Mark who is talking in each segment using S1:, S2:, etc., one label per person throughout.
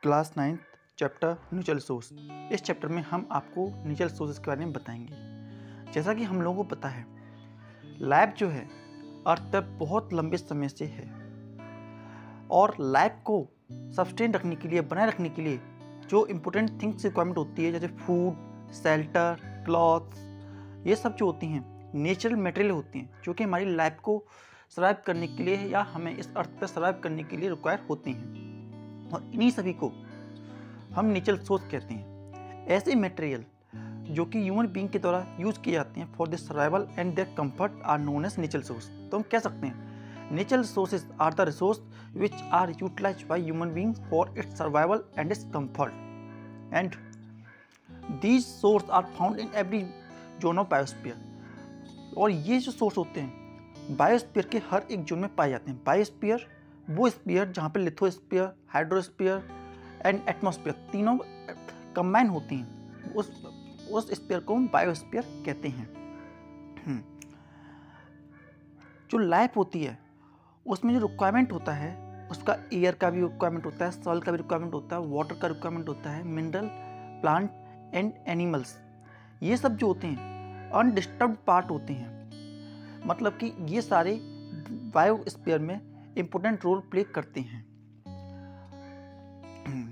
S1: Class 9 chapter natural resource. इस chapter में हम आपको नेचुरल रिसोर्सेज के बारे में बताएंगे। जैसा कि हम लोगों को पता है, लाइफ जो है अर्थ पर बहुत लंबे समय से है और लाइफ को सस्टेन रखने के लिए, बनाए रखने के लिए जो इम्पोर्टेंट थिंग्स रिक्वायरमेंट होती है, जैसे फूड, शेल्टर, क्लॉथ्स, ये सब जो होती हैं नेचुरल मटेरियल होती हैं जो कि हमारी लाइफ को सर्वाइव करने के लिए या हमें इस अर्थ पर सर्वाइव करने के लिए रिक्वायर होती हैं, और इन्हीं सभी को हम नेचुरल रिसोर्स कहते हैं। ऐसे मटेरियल जो कि ह्यूमन बीइंग के द्वारा यूज किए जाते हैं for the survival and their comfort are known as natural resource. तो हम कह सकते हैं natural resources are the resource which are utilized by human beings for its survival and its comfort, and these sources are found in every zone of biosphere। और ये जो source होते हैं बायोस्फीयर के हर एक जोन में पाए जाते हैं। बायोस्फीयर वो स्फीयर जहाँ पे लिथोस्फीयर, हाइड्रोस्फीयर एंड एटमॉस्फेयर तीनों कंबाइन होती हैं, उस स्फीयर को हम बायोस्फीयर कहते हैं। जो लाइफ होती है उसमें जो रिक्वायरमेंट होता है, उसका एयर का भी रिक्वायरमेंट होता है, सॉइल का भी रिक्वायरमेंट होता है, वाटर का रिक्वायरमेंट होता है, मिनरल, प्लांट एंड एनिमल्स, ये सब जो होते हैं अनडिस्टर्ब्ड पार्ट होते हैं। मतलब कि ये सारे बायोस्फीयर में इम्पोर्टेंट रोल प्ले करते हैं।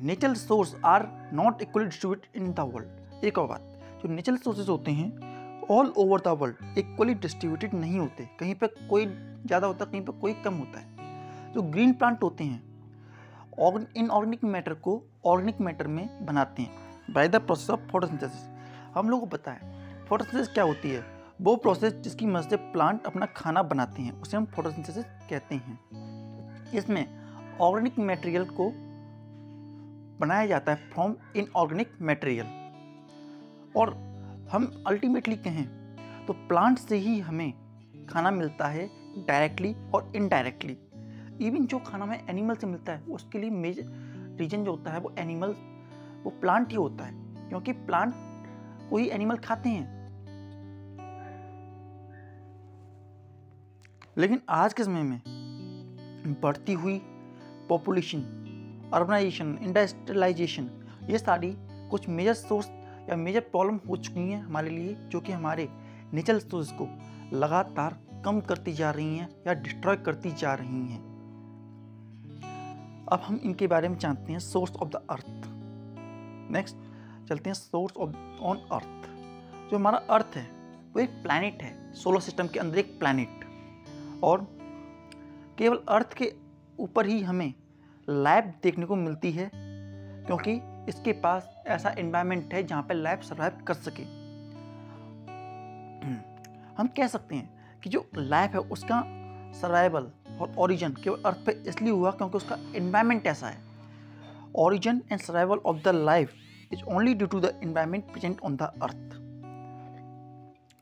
S1: Natural resource are not equally distributed in the world. एक और बात, जो नेचुरल रिसोर्सेज होते हैं all over the world equally distributed नहीं होते। कहीं पे कोई ज़्यादा होता है, कहीं पे कोई कम होता है। जो ग्रीन प्लांट होते हैं इनऑर्गेनिक मैटर को ऑर्गेनिक मैटर में बनाते हैं by the process of photosynthesis. हम लोगों को पता है फोटोसिंथेसिस क्या होती है, वो प्रोसेस जिसकी मदद से प्लांट अपना खाना बनाते हैं, उसे हम फोटोसिंथेसिस कहते हैं। इसमें ऑर्गेनिक मटेरियल को बनाया जाता है फ्रॉम इनऑर्गेनिक मटेरियल, और हम अल्टीमेटली कहें तो प्लांट से ही हमें खाना मिलता है डायरेक्टली और इनडायरेक्टली। इवन जो खाना हमें एनिमल से मिलता है उसके लिए मेजर रीजन जो होता है वो एनिमल, वो प्लांट ही होता है, क्योंकि प्लांट को ही एनिमल खाते हैं। लेकिन आज के समय में बढ़ती हुई पॉपुलेशन, अर्बनाइजेशन, इंडस्ट्रियलाइजेशन, ये सारी कुछ मेजर सोर्स या मेजर प्रॉब्लम हो चुकी हैं हमारे लिए, जो कि हमारे नेचुरल रिसोर्स को लगातार कम करती जा रही हैं या डिस्ट्रॉय करती जा रही हैं। अब हम इनके बारे में जानते हैं source of the earth. Next चलते हैं सोर्स ऑफ ऑन अर्थ। जो हमारा अर्थ है वो एक प्लैनेट है, सोलर सिस्टम के अंदर एक प्लैनेट, और केवल अर्थ के ऊपर ही हमें लाइफ देखने को मिलती है, क्योंकि इसके पास ऐसा एनवायरनमेंट है जहाँ पे लाइफ सर्वाइव कर सके। हम कह सकते हैं कि जो लाइफ है उसका सर्वाइवल और ओरिजिन केवल अर्थ पे इसलिए हुआ क्योंकि उसका एनवायरनमेंट ऐसा है। Origin and survival of the life is only due to the environment present on the earth.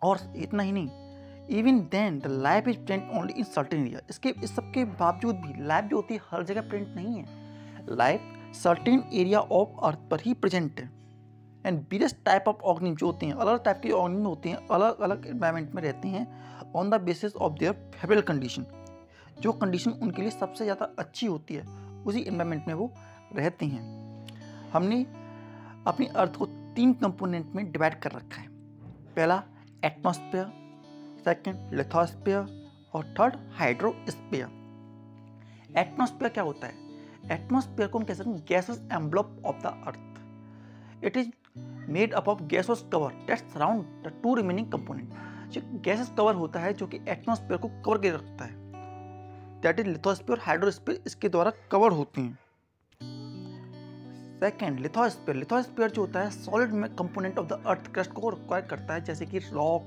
S1: और इतना ही नहीं, even then the life is present only in certain area. इस सब के बावजूद भी लाइफ जो होती है हर जगह प्रेजेंट नहीं है। Life certain area of earth पर ही प्रेजेंट है। And various type of organism जो होते हैं, अलग टाइप के ऑर्गेनिज्म होते हैं, अलग अलग एनवायरनमेंट में रहते हैं on the basis of their favourable condition. जो कंडीशन उनके लिए सबसे ज़्यादा अच्छी होती है उसी एनवायरनमेंट में वो रहते हैं। हमने अपनी अर्थ को 3 कंपोनेंट में डिवाइड कर रखा है। पहला एटमॉस्फेयर, सेकंड लिथोस्फेयर और थर्ड हाइड्रोस्फीयर। एटमॉस्फेयर क्या होता है? एटमॉस्फेयर को हम कह सकते हैं gases envelope of the earth. It is made up of gases cover that surround the 2 remaining component. जो गैसेस कवर होता है जो कि एटमॉस्फेयर को कवर कर रखता है, दैट इज लिथोस्फीयर, हाइड्रोस्फीयर इसके द्वारा कवर होती हैं। Second lithosphere. लिथोस्फीयर जो होता है सॉलिड में component of the earth crust को रिक्वायर करता है, जैसे कि रॉक,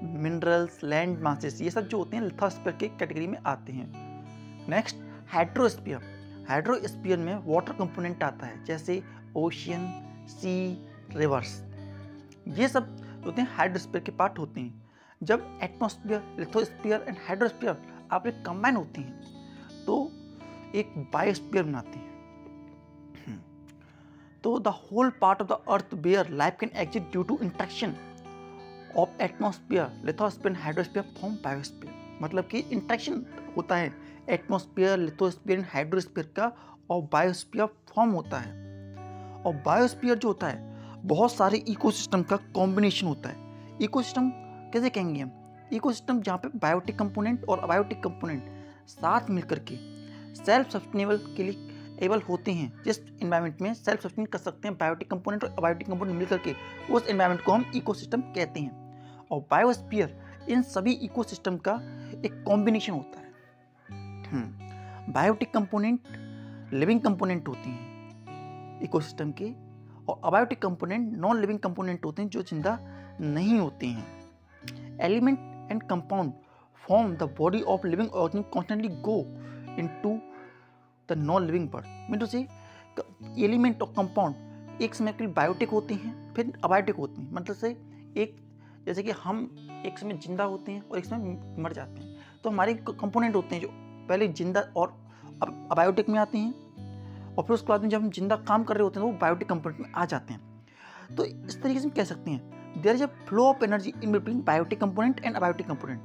S1: मिनरल्स, लैंड मासेस, ये सब जो होते हैं लिथोस्फीयर के कैटेगरी में आते हैं। Next hydrosphere. हाइड्रोस्फीयर में वाटर कंपोनेंट आता है, जैसे ओशियन, सी, रिवर्स, ये सब होते हैं हाइड्रोस्फीयर के पार्ट होते हैं। जब एटमॉस्फेयर, लिथोस्फीयर एंड हाइड्रोस्फीयर आपस में कंबाइन होती हैं तो एक बायोस्फीयर बनाती हैं। तो the whole part of the earth where life can exist due to interaction of atmosphere, lithosphere and hydrosphere form biosphere. मतलब कि इंटरेक्शन होता है एटमॉस्फेयर, लिथोस्फीयर एंड हाइड्रोस्फीयर का, और बायोस्फीयर फॉर्म होता है। और बायोस्फीयर जो होता है बहुत सारे इकोसिस्टम का कॉम्बिनेशन होता है। इकोसिस्टम कैसे कहेंगे हम? इकोसिस्टम जहाँ पे बायोटिक कंपोनेंट और अबायोटिक कंपोनेंट साथ मिलकर के सेल्फ सस्टेनेबल के लिए एबल होते हैं। जिस एनवायरनमेंट में सेल्फ सस्टेन कर सकते हैं बायोटिक कंपोनेंट और अबायोटिक कंपोनेंट मिलकर के, उस एनवायरनमेंट को हम इकोसिस्टम कहते हैं। और बायोस्फीयर इन सभी इकोसिस्टम का एक कॉम्बिनेशन होता है। बायोटिक कंपोनेंट लिविंग कंपोनेंट होती हैं इकोसिस्टम के, और abiotic component non living component होते हैं जो जिंदा नहीं होते हैं। Element and compound form the body of living organism constantly go into the non living part. Mean to say element और कंपाउंड एक समय के लिए बायोटिक होते हैं फिर अबायोटिक होते हैं। मतलब से एक जैसे कि हम एक समय जिंदा होते हैं और एक समय मर जाते हैं, तो हमारे कंपोनेंट होते हैं जो पहले जिंदा और अबायोटिक में आते हैं, और फिर उसके बाद में जब हम जिंदा काम कर रहे होते हैं तो वो बायोटिक कंपोनेंट में आ जाते हैं। तो इस तरीके से हम कह सकते हैं there is a flow of energy in between biotic component and abiotic component.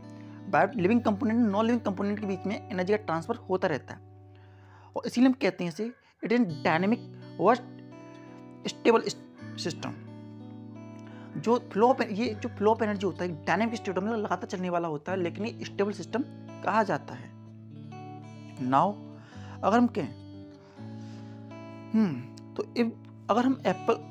S1: Living component और नॉन लिविंग कंपोनेंट के बीच में एनर्जी का ट्रांसफर होता रहता है, और इसीलिए हम कहते हैं इसे इट इज डायनेमिक व स्टेबल सिस्टम। जो फ्लो ऑफ एनर्जी होता है डायनेमिक स्टेट में लगातार चलने वाला होता है, लेकिन ये स्टेबल सिस्टम कहा जाता है। नाउ अगर हम कहें तो अगर हम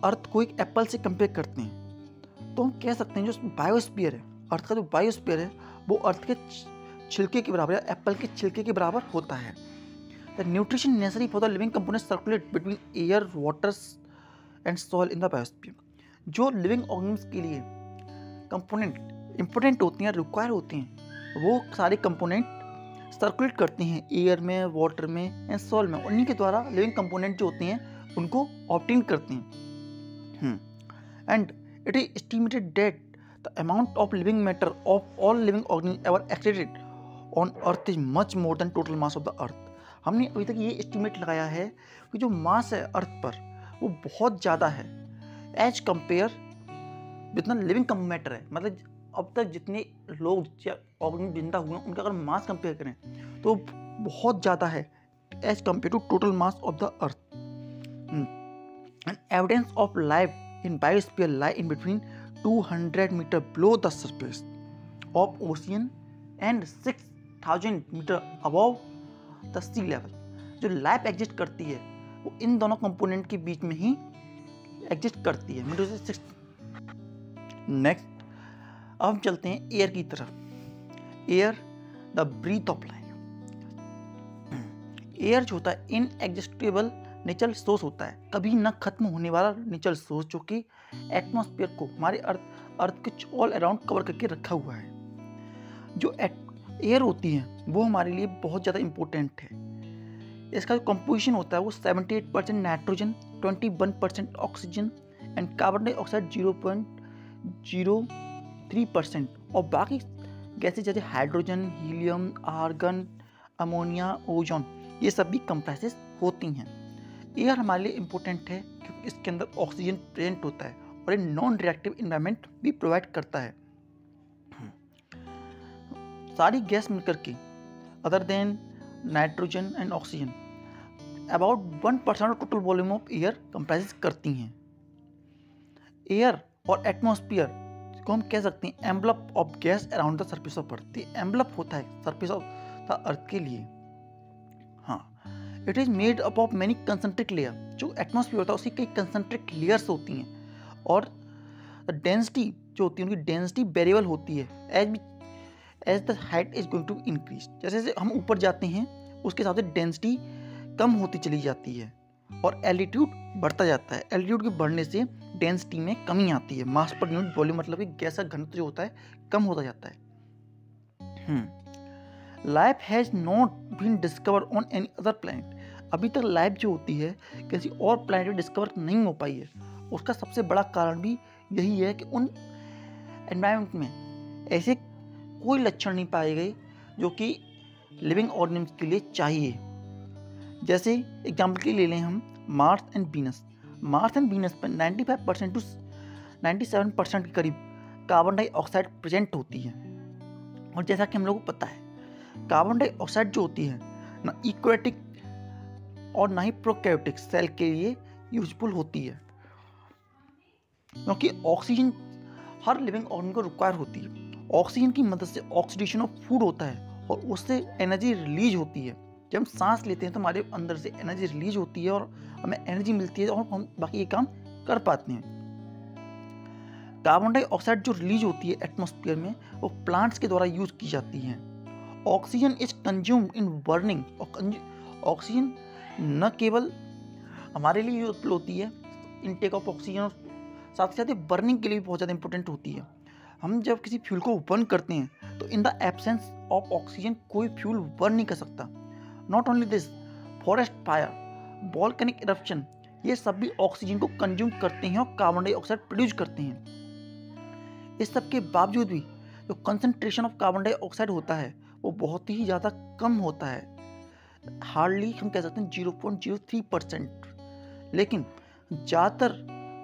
S1: अर्थ को एक एप्पल से कंपेयर करते हैं तो हम कह सकते हैं जो बायोस्फीयर है, अर्थ का जो बायोस्फीयर है वो अर्थ के छिलके के बराबर या एप्पल के छिलके के बराबर होता है। The nutrition necessary for the living component circulate between air water and soil in the biosphere. जो लिविंग ऑर्गेनिज्म के लिए कंपोनेंट इंपॉर्टेंट होती हैं, रिक्वायर होती हैं, वो सारे कंपोनेंट सर्कुलेट करते हैं एयर में, वाटर में एंड सॉइल में। उन्हीं के द्वारा लिविंग कंपोनेंट जो होते हैं उनको ऑब्टेन करते हैं। And it is estimated that the amount of living matter of all living organism ever extracted on earth is much more than total mass of the अर्थ। हमने अभी तक ये एस्टिमेट लगाया है कि जो मास है अर्थ पर वो बहुत ज़्यादा है एज कंपेयर जितना लिविंग मैटर है। मतलब अब तक जितने लोग ऑर्गेनिज्म जिंदा हुए हैं उनका अगर मास कंपेयर करें तो बहुत ज़्यादा है as compare to total mass of the earth. And evidence of life in biosphere lie in between 200 metre below the surface of ocean and 6000 metre above the sea level. जो लाइफ एग्जिस्ट करती है वो इन दोनों component के बीच में ही exist करती है। नेक्स्ट अब हम चलते हैं एयर की तरफ। Air the breath of life. Air जो होता है इनएग्जिस्टेबल नेचुरल सोर्स होता है, कभी न खत्म होने वाला नेचुरल सोर्स, जो कि एटमॉस्फेयर को हमारे अर्थ के ऑल अराउंड कवर करके रखा हुआ है। जो एयर होती है वो हमारे लिए बहुत ज़्यादा इम्पोर्टेंट है। इसका जो कंपोजिशन होता है वो 78% nitrogen, 21% oxygen and carbon dioxide 0.03%, और बाकी गैसेज जैसे hydrogen, helium, argon, ammonia, ozone, ये सब भी कंप्रेसेस होती हैं। एयर हमारे लिए इम्पोर्टेंट है क्योंकि इसके अंदर ऑक्सीजन प्रेजेंट होता है और ये नॉन रिएक्टिव इन्वायरमेंट भी प्रोवाइड करता है। सारी गैस मिलकर के other than nitrogen and oxygen about 1% of total volume of air comprise करती हैं। एयर और एटमॉस्फेयर को हम कह सकते हैं envelope of gas around the surface of earth. Envelope होता है सरफेस ऑफ द अर्थ के लिए। हाँ, it is made up of many concentric layer. जो एटमॉस्फेयर होता है उसकी कई कंसंट्रिक लेयर्स होती हैं, और डेंसिटी जो होती है उनकी डेंसिटी वेरिएबल होती है as the height is going to increase. जैसे जैसे हम ऊपर जाते हैं उसके साथ डेंसिटी कम होती चली जाती है और एल्टीट्यूड बढ़ता जाता है। एल्टीट्यूड के बढ़ने से डेंसिटी में कमी आती है, मास पर यूनिट वॉल्यूम मतलब कि गैस का घनत्व जो होता है कम होता जाता है। Life has not been discover on any other planet. अभी तक लाइफ जो होती है किसी और प्लैनेट में डिस्कवर नहीं हो पाई है। उसका सबसे बड़ा कारण भी यही है कि उन एनवायरनमेंट में ऐसे कोई लक्षण नहीं पाए गए जो कि लिविंग ऑर्गेनिज्म के लिए चाहिए। जैसे एग्जाम्पल के लिए ले लें हम Mars and Venus. Mars and Venus पर 95% टू 97% के करीब कार्बन डाइऑक्साइड प्रेजेंट होती है। और जैसा कि हम लोगों को पता है कार्बन डाइऑक्साइड जो होती है ना इक्वेटिक और ना ही प्रोकैरियोटिक सेल के लिए यूजफुल होती है, क्योंकि ऑक्सीजन हर लिविंग ऑर्गन को रिक्वायर होती है। ऑक्सीजन की मदद से ऑक्सीडेशन ऑफ फूड होता है और उससे एनर्जी रिलीज होती है। जब हम सांस लेते हैं तो हमारे अंदर से एनर्जी रिलीज होती है और हमें एनर्जी मिलती है और हम बाकी ये काम कर पाते हैं। कार्बन डाइऑक्साइड जो रिलीज होती है एटमॉस्फेयर में, वो प्लांट्स के द्वारा यूज की जाती है। Oxygen is consumed in burning, और ऑक्सीजन न केवल हमारे लिए यूजफुल होती है, इनटेक ऑफ ऑक्सीजन, साथ ही साथ ये बर्निंग के लिए भी बहुत ज़्यादा इंपॉर्टेंट होती है। हम जब किसी फ्यूल को बर्न करते हैं तो in the absence of oxygen कोई फ्यूल बर्न नहीं कर सकता। Not only this, forest fire, volcanic eruption, ये सब भी ऑक्सीजन को कंज्यूम करते हैं और कार्बन डाइऑक्साइड प्रोड्यूस करते हैं। इस सब के बावजूद भी जो कंसंट्रेशन ऑफ कार्बन डाइऑक्साइड होता है वो बहुत ही ज़्यादा कम होता है, हार्डली हम कह सकते हैं 0.03%। लेकिन ज़्यादातर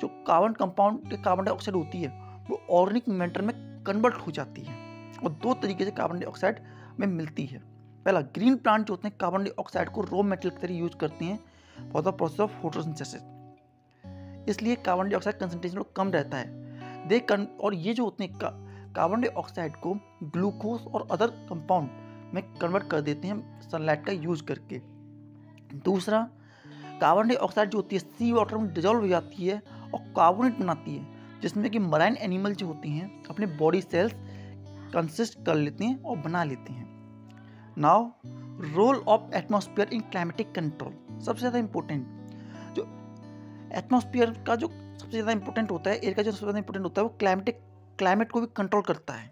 S1: जो कार्बन कंपाउंड कार्बन डाइऑक्साइड होती है वो ऑर्गेनिक मैटर में कन्वर्ट हो जाती है और दो तरीके से कार्बन डाइऑक्साइड में मिलती है। पहला, ग्रीन प्लांट जो होते हैं कार्बन डाइऑक्साइड को रॉ मेटेरियल की तरह यूज करते हैं for the process of photosynthesis, इसलिए कार्बन डाइऑक्साइड कंसंट्रेशन कम रहता है। और ये जो होते हैं कार्बन डाइऑक्साइड को ग्लूकोज और अदर कंपाउंड में कन्वर्ट कर देते हैं सनलाइट का यूज करके। दूसरा, कार्बन डाइऑक्साइड जो होती है सी वाटर में डिजोल्व हो जाती है और कार्बोनेट बनाती है, जिसमें कि मराइन एनिमल जो होती हैं अपने बॉडी सेल्स कंसिस्ट कर लेते हैं और बना लेते हैं। Now, role of atmosphere in climatic control. सबसे ज़्यादा इंपॉर्टेंट जो एटमॉस्फेयर का जो सबसे ज़्यादा इंपॉर्टेंट होता है, एयर का जो सबसे ज़्यादा इंपॉर्टेंट होता है, वो क्लाइमेट को भी कंट्रोल करता है।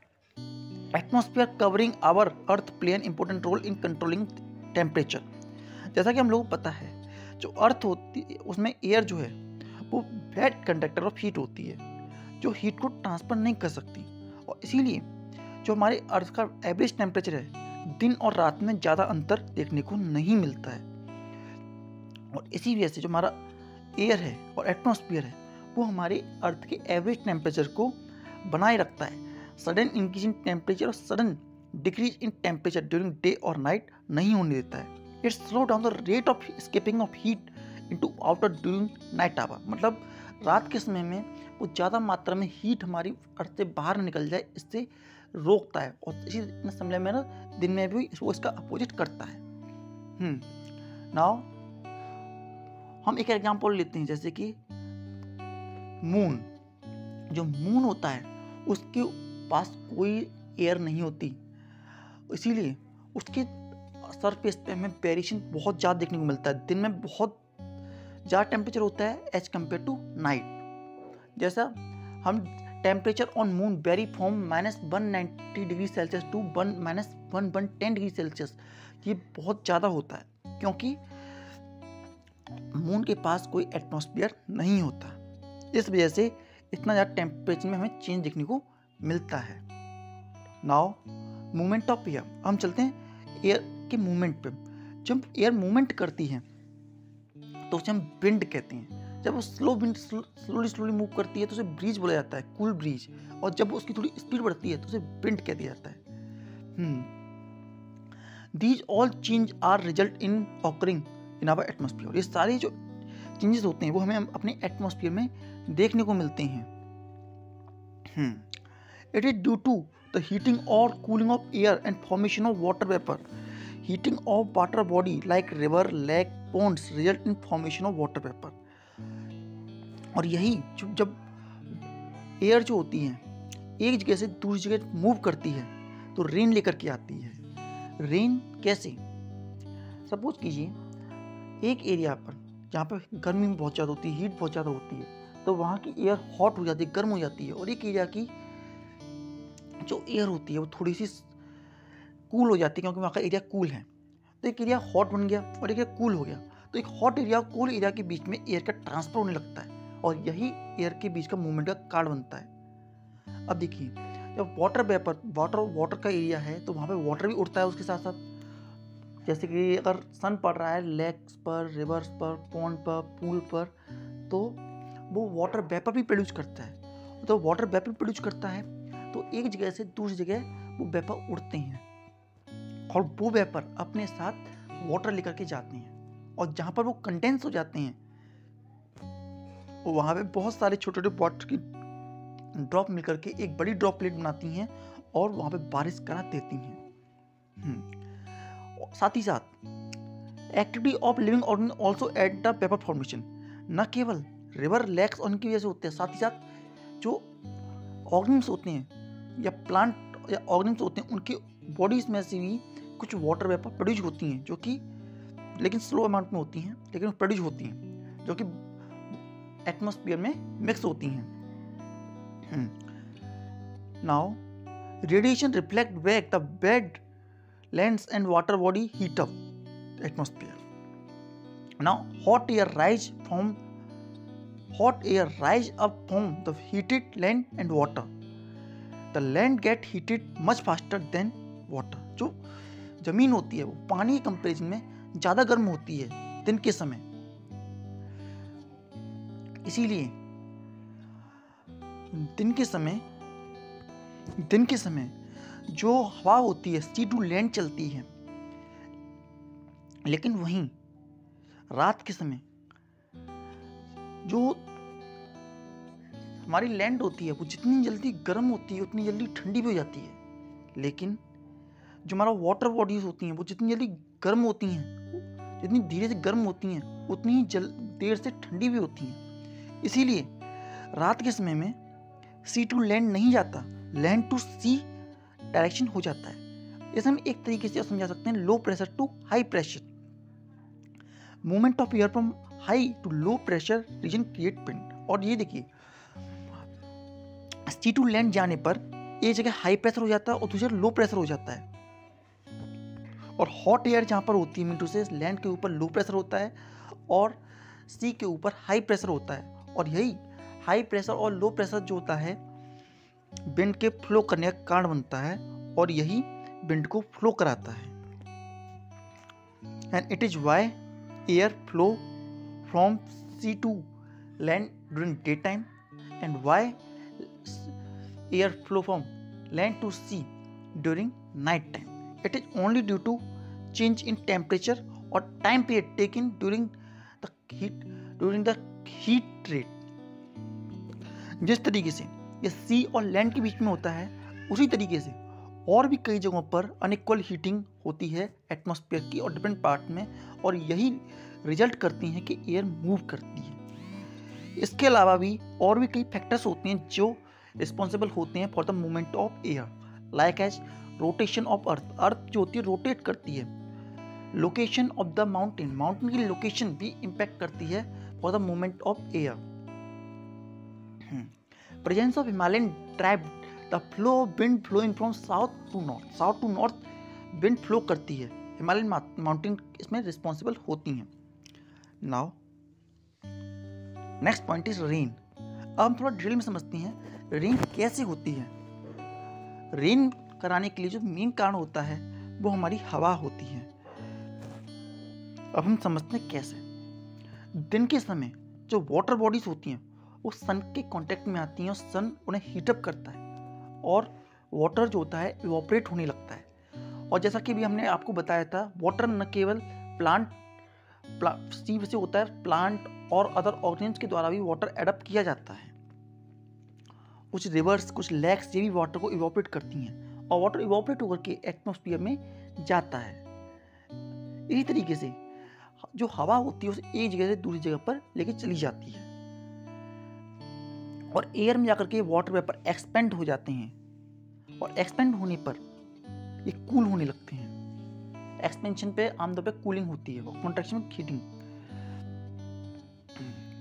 S1: Atmosphere covering our earth play an important role in controlling temperature. जैसा कि हम लोगों को पता है, जो अर्थ होती है उसमें एयर जो है वो बैड कंडक्टर ऑफ हीट होती है, जो हीट को ट्रांसफर नहीं कर सकती, और इसीलिए जो हमारे अर्थ का एवरेज टेम्परेचर है, दिन और रात में ज़्यादा अंतर देखने को नहीं मिलता है। और इसी वजह से जो हमारा एयर है और एटमॉस्फेयर है वो हमारे अर्थ के एवरेज टेम्परेचर को बनाए रखता है। सडन इंक्रीज इन टेम्परेचर और sudden decrease in temperature during day और नाइट नहीं होने देता है। It slow down the rate of escaping of heat into outer during night hour, मतलब रात के समय में वो ज़्यादा मात्रा में हीट हमारी अर्थ से बाहर निकल जाए, इससे रोकता है, और इसी समय में ना दिन में भी वो इसका अपोजिट करता है। नाउ हम एक एग्जांपल लेते हैं, जैसे कि मून। जो मून होता है उसके पास कोई एयर नहीं होती, इसीलिए उसके सरफेस पे हमें वेरिएशन बहुत ज़्यादा देखने को मिलता है। दिन में बहुत ज़्यादा टेम्परेचर होता है एज कम्पेयर टू नाइट। जैसा हम temperature on moon vary from -190 degree Celsius to -110 degree Celsius, ये बहुत ज़्यादा होता है क्योंकि मून के पास कोई एटमॉस्फेयर नहीं होता। इस वजह से इतना ज़्यादा टेम्परेचर में हमें चेंज देखने को मिलता है। Now, movement of air. हम चलते हैं एयर के मूवमेंट पे। जब एयर मूवमेंट करती है तो उसे हम विंड कहते हैं। जब वो स्लोली मूव करती है तो उसे ब्रीज बोला जाता है, कूल ब्रीज, और जब उसकी थोड़ी स्पीड बढ़ती है तो उसे विंड कह दिया जाता है। These all change are result in occurring in our atmosphere. ये सारे जो चेंजेस होते हैं वो हमें अपने एटमॉस्फेयर में देखने को मिलते हैं। It is due to the heating और cooling of air and formation of water vapour. Heating of water body like river, lake, ponds result in formation of water vapour. और यही जब एयर जो होती है एक जगह से दूसरी जगह मूव करती है तो रेन लेकर के आती है। रेन कैसे? सपोज कीजिए एक एरिया पर जहाँ पर गर्मी बहुत ज़्यादा होती है, हीट बहुत ज़्यादा होती है, तो वहाँ की एयर हॉट हो जाती है, गर्म हो जाती है, और एक एरिया की जो एयर होती है वो थोड़ी सी कूल हो जाती है क्योंकि वहाँ का एरिया कूल है। तो एक एरिया हॉट बन गया और एक एरिया कूल हो गया, तो एक हॉट एरिया और कूल एरिया के बीच में एयर का ट्रांसफर होने लगता है और यही एयर के बीच का मूवमेंट का कार्ड बनता है। अब देखिए, जब वाटर का एरिया है तो वहाँ पे वाटर भी उड़ता है उसके साथ साथ। जैसे कि अगर सन पड़ रहा है लेक्स पर, रिवर्स पर, पॉन्ड पर, पूल पर, तो वो वाटर वेपर भी प्रोड्यूस करता है। तो वाटर वेपर प्रोड्यूस करता है तो एक जगह से दूसरी जगह वो वेपर उड़ते हैं और वो वेपर अपने साथ वाटर लेकर के जाते हैं, और जहाँ पर वो कंडेंस हो जाते हैं वहाँ पे बहुत सारे छोटे छोटे वाटर की ड्रॉप मिलकर के एक बड़ी ड्रॉपलेट बनाती हैं और वहाँ पे बारिश करा देती हैं। साथ ही साथ activity of living organism also at the paper formation. न केवल रिवर लेक्स उनकी वजह से होते हैं, साथ ही साथ जो ऑर्गेनिज्म होते हैं या प्लांट या ऑर्गेनिज्म होते हैं उनके बॉडीज में से भी कुछ वाटर वेपर प्रोड्यूस होती हैं, जो कि लेकिन स्लो अमाउंट में होती हैं, लेकिन प्रोड्यूस होती हैं, जो कि एटमॉस्फेयर में मिक्स होती हैं। Now radiation reflect back the bed lands and water body heat up atmosphere. Now hot air rise up from the heated land and water. The land get heated much faster than water. जो जमीन होती है वो पानी के comparison में ज़्यादा गर्म होती है दिन के समय, इसीलिए दिन के समय जो हवा होती है सी टू लैंड चलती है, लेकिन वहीं रात के समय जो हमारी लैंड होती है वो जितनी जल्दी गर्म होती है उतनी जल्दी ठंडी भी हो जाती है, लेकिन जो हमारा वाटर बॉडीज होती हैं वो जितनी जल्दी गर्म होती हैं, जितनी धीरे से गर्म होती हैं उतनी ही देर से ठंडी भी होती हैं। इसीलिए रात के समय में सी टू लैंड नहीं जाता, लैंड टू सी डायरेक्शन हो जाता है। इसे हम एक तरीके से समझा सकते हैं low pressure to high pressure. Movement of air from high to low pressure region create wind. और ये देखिए सी टू लैंड जाने पर एक जगह हाई प्रेशर हो जाता है और दूसरी लो प्रेशर हो जाता है, और हॉट एयर जहाँ पर होती है मीटू से लैंड के ऊपर लो प्रेशर होता है और सी के ऊपर हाई प्रेशर होता है, और यही हाई प्रेशर और लो प्रेशर जो होता है विंड के फ्लो करने का कारण बनता है और यही विंड को फ्लो कराता है। And it is why air flow from sea to land during day time and why air flow from land to sea during night time. It is only due to change in temperature or time period taken during the heat rate। जिस तरीके से ये सी और land के बीच में होता है उसी तरीके से और भी कई जगहों पर अनइक्वल हीटिंग होती है एटमॉस्फेयर की और डिफरेंट पार्ट में, और यही रिजल्ट करती हैं कि एयर मूव करती है। इसके अलावा भी और भी कई फैक्टर्स होते हैं जो रिस्पॉन्सिबल होते हैं for the movement of air, like as rotation of earth जो होती है रोटेट करती है, लोकेशन ऑफ द माउंटेन की लोकेशन भी इंपैक्ट करती है for the movement of air, presence of Himalayan tribe the flow of wind flowing from south to north wind flow करती है, हिमालयन माउंटेन इसमें रिस्पॉन्सिबल होती हैं। Now next point is rain. अब हम थोड़ा डिटेल में समझते हैं रेन कैसे होती है। रेन कराने के लिए जो मेन कारण होता है वो हमारी हवा होती है। अब हम समझते हैं कैसे। दिन के समय जो वाटर बॉडीज होती हैं वो सन के कांटेक्ट में आती हैं और सन उन्हें हीटअप करता है और वाटर जो होता है इवोपरेट होने लगता है। और जैसा कि भी हमने आपको बताया था वाटर न केवल सी से होता है, प्लांट और अदर ऑर्गेनिज्म के द्वारा भी वाटर एडप्ट किया जाता है। कुछ रिवर्स कुछ लेक्स ये भी वाटर को इवोपरेट करती हैं और वाटर इवोपरेट होकर के एटमॉस्फेयर में जाता है। इसी तरीके से जो हवा होती है उसे एक जगह से दूसरी जगह पर लेके चली जाती है और एयर में जाकर के वाटर वेपर एक्सपेंड हो जाते हैं और एक्सपेंड होने पर ये कूल होने लगते हैं। एक्सपेंशन पे आमतौर पे कूलिंग होती है और कॉन्ट्रैक्शन में हीटिंग।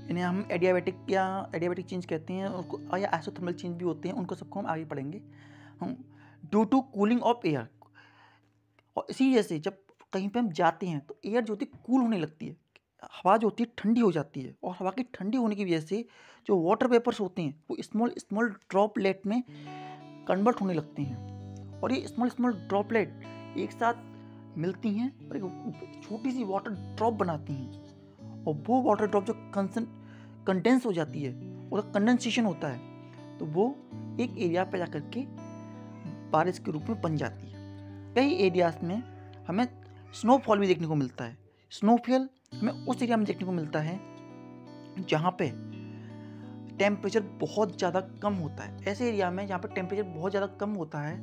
S1: इन्हें हम एडियाबैटिक चेंज कहते हैं और या आइसोथर्मल चेंज भी होते हैं, उनको सबको हम आगे पढ़ेंगे। हम due to cooling of air, और इसी वजह से जब कहीं पे हम जाते हैं तो एयर जो होती है कूल होने लगती है, हवा जो होती है ठंडी हो जाती है और हवा की ठंडी होने की वजह से जो वाटर वेपर्स होते हैं वो स्मॉल ड्रॉपलेट में कन्वर्ट होने लगते हैं और ये स्मॉल ड्रॉपलेट एक साथ मिलती हैं और एक छोटी सी वाटर ड्रॉप बनाती हैं और वो वाटर ड्रॉप जो कंडेंस हो जाती है और कंडेंसेशन होता है तो वो एक एरिया पे जाकर के बारिश के रूप में बन जाती है। कई एरियाज में हमें स्नोफॉल भी देखने को मिलता है। स्नोफॉल हमें उस एरिया में देखने को मिलता है जहाँ पे टेम्परेचर बहुत ज़्यादा कम होता है। ऐसे एरिया में जहाँ पर टेम्परेचर बहुत ज़्यादा कम होता है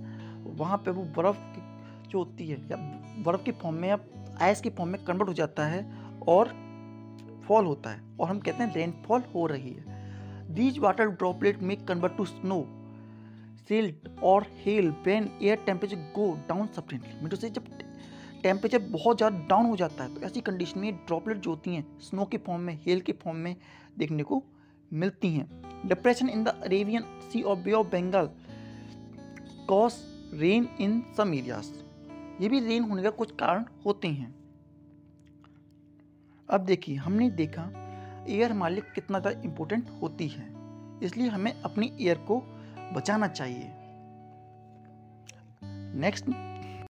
S1: वहाँ पे वो बर्फ़ जो होती है या बर्फ़ की फॉर्म में या आइस की फॉर्म में कन्वर्ट हो जाता है और फॉल होता है और हम कहते हैं रेनफॉल हो रही है। दीज वाटर ड्रॉपलेट में कन्वर्ट टू स्नो, सिल्ट और hail when air temperature go down sufficiently. Mean to say जब टेम्परेचर बहुत ज़्यादा डाउन हो जाता है तो ऐसी कंडीशन में ड्रॉपलेट जो होती हैं स्नो के फॉर्म में, हेल के फॉर्म में देखने को मिलती हैं। Depression in the Arabian Sea और bay of Bengal cause rain in some areas. ये भी रेन होने का कुछ कारण होते हैं। अब देखिए, हमने देखा एयर हमारे लिए कितना ज़्यादा इम्पोर्टेंट होती है, इसलिए हमें अपनी एयर को बचाना चाहिए। नेक्स्ट